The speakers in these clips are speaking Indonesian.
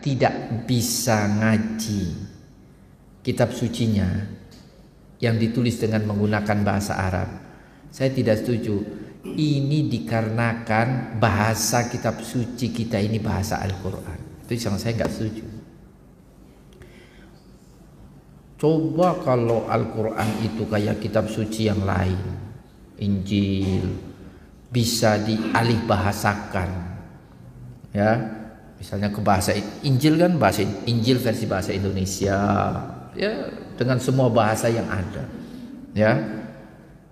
tidak bisa ngaji kitab sucinya yang ditulis dengan menggunakan bahasa Arab, saya tidak setuju. Ini dikarenakan bahasa kitab suci kita ini bahasa Al-Quran. Itu yang saya nggak setuju. Coba kalau Al-Quran itu kayak kitab suci yang lain, Injil, bisa dialih bahasakan, ya, misalnya ke bahasa Injil kan, bahasa Injil versi bahasa Indonesia, ya, dengan semua bahasa yang ada, ya,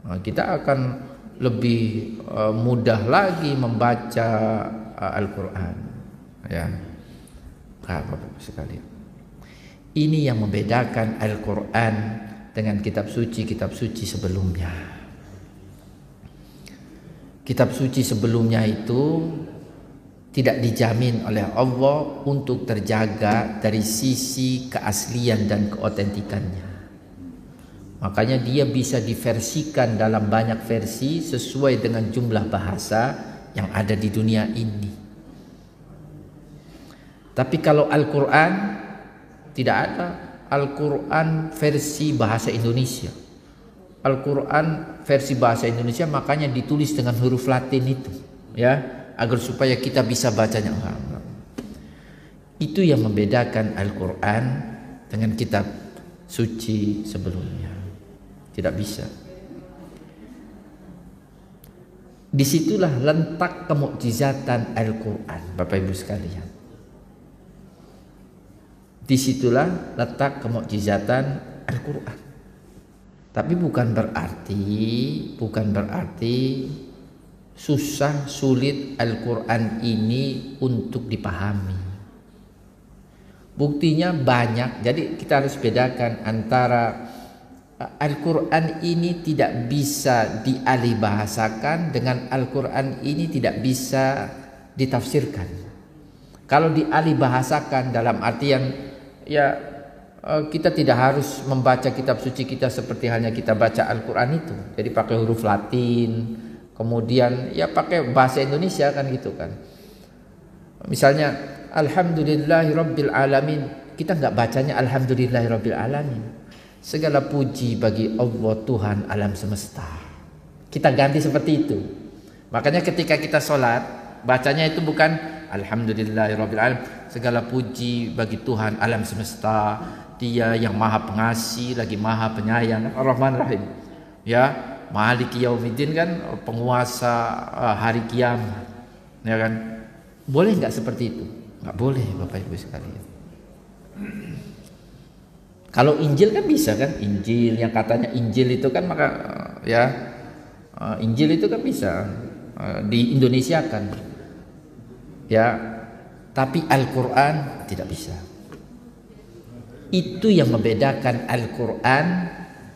nah, kita akan lebih mudah lagi membaca Al-Quran, ya, Bapak sekalian. Ini yang membedakan Al-Quran dengan kitab suci sebelumnya. Kitab suci sebelumnya itu tidak dijamin oleh Allah untuk terjaga dari sisi keaslian dan keotentikannya. Makanya dia bisa diversikan dalam banyak versi sesuai dengan jumlah bahasa yang ada di dunia ini. Tapi kalau Al-Quran tidak ada. Al-Quran versi bahasa Indonesia. Al-Quran versi bahasa Indonesia makanya ditulis dengan huruf Latin itu, ya, agar supaya kita bisa bacanya. Itu yang membedakan Al-Quran dengan kitab suci sebelumnya. Tidak bisa. Disitulah letak kemukjizatan Al-Quran, Bapak Ibu sekalian. Disitulah letak kemukjizatan Al-Quran. Tapi bukan berarti susah sulit Al-Quran ini untuk dipahami. Buktinya banyak. Jadi kita harus bedakan antara Al-Quran ini tidak bisa dialih bahasakan dengan Al-Quran ini tidak bisa ditafsirkan. Kalau dialih bahasakan dalam artian, ya, kita tidak harus membaca kitab suci kita seperti halnya kita baca Al-Quran itu. Jadi pakai huruf Latin, kemudian ya pakai bahasa Indonesia kan gitu kan. Misalnya Alhamdulillahirabbil alamin, kita nggak bacanya Alhamdulillahirabbil alamin. Segala puji bagi Allah Tuhan alam semesta. Kita ganti seperti itu. Makanya ketika kita sholat, bacanya itu bukan Alhamdulillahirabbil alamin, segala puji bagi Tuhan alam semesta, Dia yang maha pengasih lagi maha penyayang, Ar-Rahman Rahim, ya, Maliki Yaumiddin kan, penguasa hari kiamat, ya kan. Boleh nggak seperti itu? Nggak boleh, Bapak Ibu sekalian. Kalau Injil kan bisa kan, Injil yang katanya Injil itu kan, maka ya Injil itu kan bisa di Indonesia kan, ya. Tapi Al-Quran tidak bisa. Itu yang membedakan Al-Quran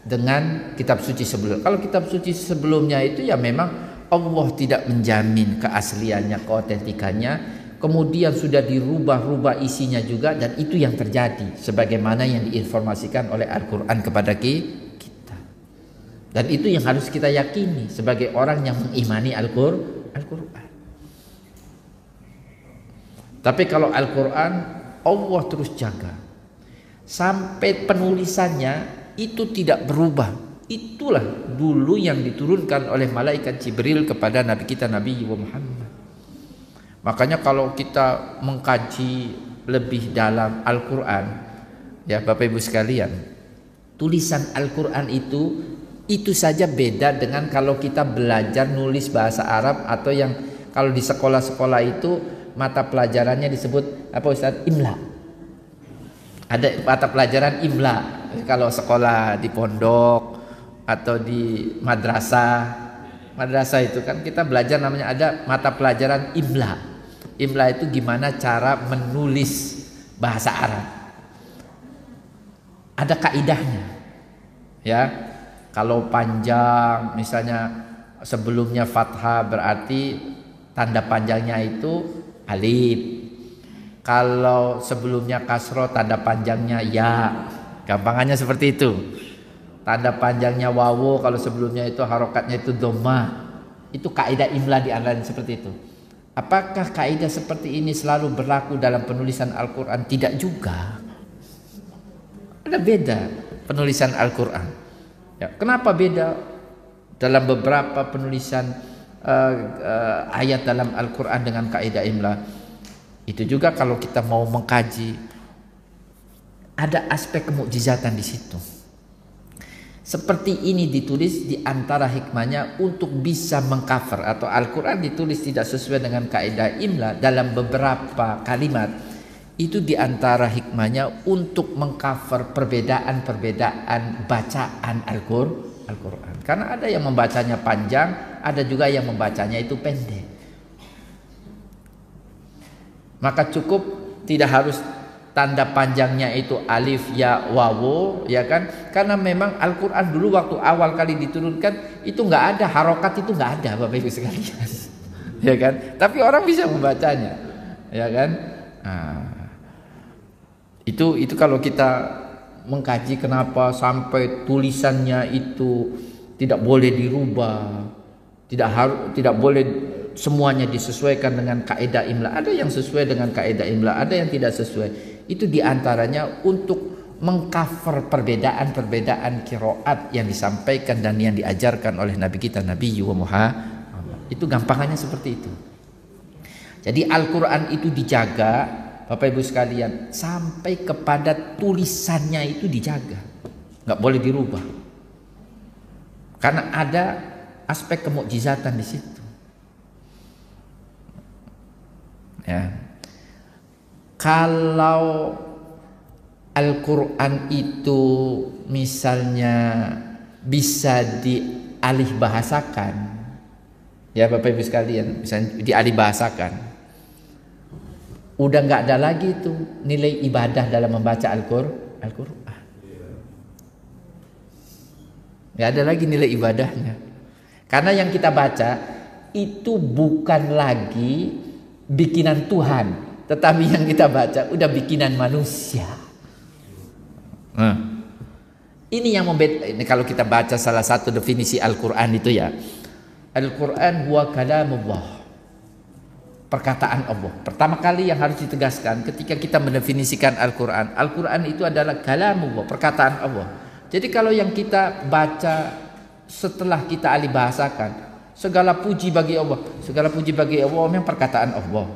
dengan kitab suci sebelumnya. Kalau kitab suci sebelumnya itu ya memang Allah tidak menjamin keasliannya, keotentikannya, kemudian sudah dirubah-rubah isinya juga, dan itu yang terjadi sebagaimana yang diinformasikan oleh Al-Quran kepada kita. Dan itu yang harus kita yakini sebagai orang yang mengimani Al-Quran. Tapi kalau Al-Quran Allah terus jaga sampai penulisannya itu tidak berubah. Itulah dulu yang diturunkan oleh malaikat Jibril kepada Nabi kita Nabi Muhammad. Makanya kalau kita mengkaji lebih dalam Al-Quran, ya Bapak Ibu sekalian, tulisan Al-Quran itu saja beda dengan kalau kita belajar nulis bahasa Arab, atau yang kalau di sekolah-sekolah itu mata pelajarannya disebut apa Ustaz? Imla. Ada mata pelajaran Imla kalau sekolah di pondok atau di madrasah itu kan kita belajar, namanya ada mata pelajaran Imla. Imla itu gimana cara menulis bahasa Arab. Ada kaidahnya. Ya. Kalau panjang misalnya sebelumnya fathah berarti tanda panjangnya itu alif. Kalau sebelumnya kasroh tanda panjangnya ya. Gampangannya seperti itu. Tanda panjangnya wawu, kalau sebelumnya itu harokatnya itu dhamma. Itu kaidah imla di antara seperti itu. Apakah kaidah seperti ini selalu berlaku dalam penulisan Al-Quran? Tidak juga. Ada beda penulisan Al-Quran. Ya, kenapa beda? Dalam beberapa penulisan ayat dalam Al-Quran dengan kaidah imla, itu juga kalau kita mau mengkaji, ada aspek kemukjizatan di situ. Seperti ini ditulis di antara hikmahnya untuk bisa mengcover, atau Al-Quran ditulis tidak sesuai dengan kaidah imla dalam beberapa kalimat. Itu di antara hikmahnya untuk mengcover perbedaan-perbedaan bacaan Al-Quran. Karena ada yang membacanya panjang, ada juga yang membacanya itu pendek. Maka cukup, tidak harus tanda panjangnya itu alif, ya, wawu, ya kan? Karena memang Al-Quran dulu waktu awal kali diturunkan itu nggak ada harokat, itu nggak ada, Bapak Ibu sekalian, ya kan? Tapi orang bisa membacanya, ya kan? Nah, itu kalau kita mengkaji kenapa sampai tulisannya itu tidak boleh dirubah, tidak boleh semuanya disesuaikan dengan kaidah imla. Ada yang sesuai dengan kaidah imla, ada yang tidak sesuai. Itu diantaranya untuk mengcover perbedaan-perbedaan qiraat yang disampaikan dan yang diajarkan oleh Nabi kita Nabi Muhammad. Itu gampangannya seperti itu. Jadi Al-Quran itu dijaga, Bapak Ibu sekalian, sampai kepada tulisannya itu dijaga, nggak boleh dirubah. Karena ada aspek kemukjizatan di situ. Ya. Kalau Al-Quran itu misalnya bisa dialih bahasakan, ya Bapak Ibu sekalian, misalnya dialih bahasakan, udah nggak ada lagi itu nilai ibadah dalam membaca Al-Quran. Nggak ada lagi nilai ibadahnya. Karena yang kita baca itu bukan lagi bikinan Tuhan, tetapi yang kita baca udah bikinan manusia. Ini yang membedakan. Ini kalau kita baca salah satu definisi Al-Quran itu ya, Al-Quran huwa kalamullah, perkataan Allah. Pertama kali yang harus ditegaskan ketika kita mendefinisikan Al-Quran, Al-Quran itu adalah kalamullah, perkataan Allah. Jadi kalau yang kita baca setelah kita alih bahasakan, segala puji bagi Allah, segala puji bagi Allah memang perkataan Allah.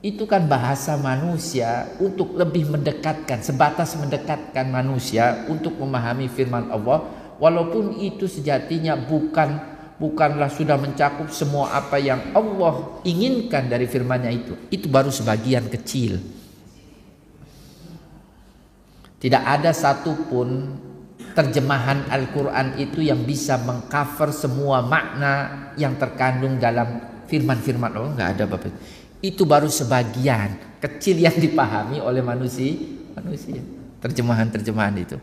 Itu kan bahasa manusia untuk lebih mendekatkan, sebatas mendekatkan manusia untuk memahami firman Allah, walaupun itu sejatinya bukanlah sudah mencakup semua apa yang Allah inginkan dari firman-Nya itu baru sebagian kecil. Tidak ada satupun terjemahan Al-Quran itu yang bisa mengcover semua makna yang terkandung dalam firman-firman Allah. Nggak ada, Bapak. Itu baru sebagian kecil yang dipahami oleh manusia. Terjemahan-terjemahan itu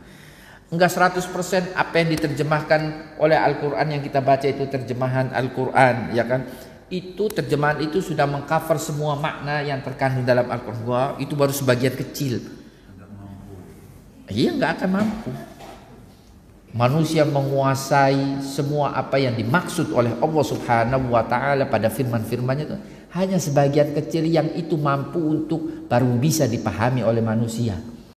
enggak 100% apa yang diterjemahkan oleh Al-Quran yang kita baca itu terjemahan Al-Quran, ya kan? Itu terjemahan itu sudah mengcover semua makna yang terkandung dalam Al-Quran. Wah, itu baru sebagian kecil. Iya, nggak akan mampu. Manusia menguasai semua apa yang dimaksud oleh Allah Subhanahu wa taala pada firman-firman-Nya itu hanya sebagian kecil yang itu mampu untuk baru bisa dipahami oleh manusia.